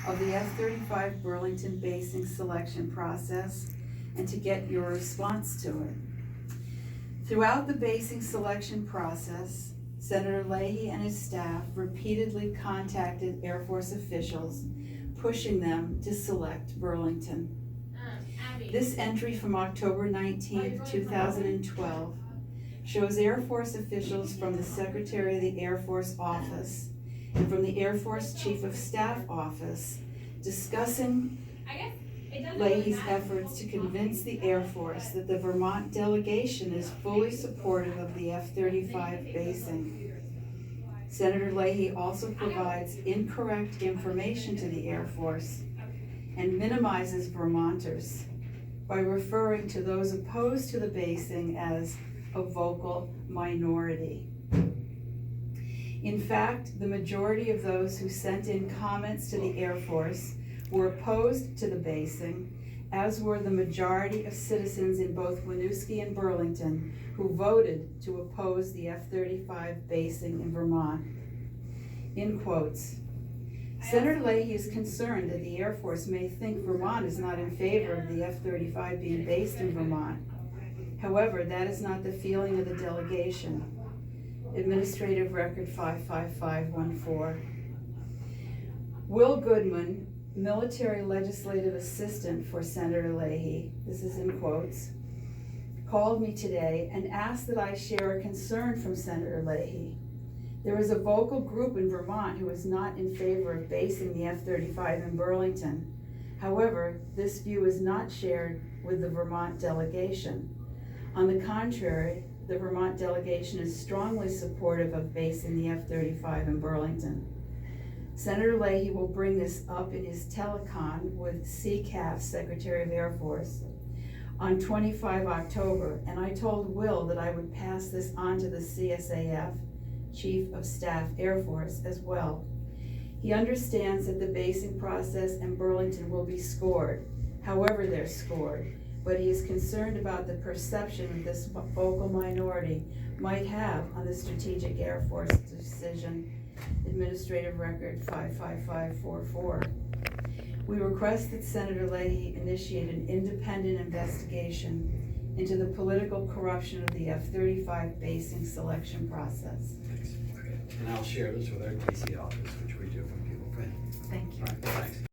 of the F-35 Burlington basing selection process and to get your response to it. Throughout the basing selection process, Senator Leahy and his staff repeatedly contacted Air Force officials, pushing them to select Burlington. This entry from October 19, 2012 shows Air Force officials from the Secretary of the Air Force Office and from the Air Force Chief of Staff Office discussing Leahy's efforts to convince the Air Force that the Vermont delegation is fully supportive of the F-35 basing. Senator Leahy also provides incorrect information to the Air Force and minimizes Vermonters by referring to those opposed to the basing as a vocal minority. In fact, the majority of those who sent in comments to the Air Force were opposed to the basing, as were the majority of citizens in both Winooski and Burlington who voted to oppose the F-35 basing in Vermont. In quotes, Senator Leahy is concerned that the Air Force may think Vermont is not in favor of the F-35 being based in Vermont. However, that is not the feeling of the delegation. Administrative Record 55514. Will Goodman, military legislative assistant for Senator Leahy, this is in quotes, called me today and asked that I share a concern from Senator Leahy. There is a vocal group in Vermont who is not in favor of basing the F-35 in Burlington. However, this view is not shared with the Vermont delegation. On the contrary, the Vermont delegation is strongly supportive of basing the F-35 in Burlington. Senator Leahy will bring this up in his telecon with CCAF, Secretary of Air Force, on 25 October, and I told Will that I would pass this on to the CSAF, Chief of Staff Air Force, as well. He understands that the basing process in Burlington will be scored, however they're scored, but he is concerned about the perception that this vocal minority might have on the Strategic Air Force decision, Administrative Record 55544. We request that Senator Leahy initiate an independent investigation into the political corruption of the F-35 basing selection process. Thanks. Okay. And I'll share this with our DC office, which we do when people print. Thank you. All right, thanks.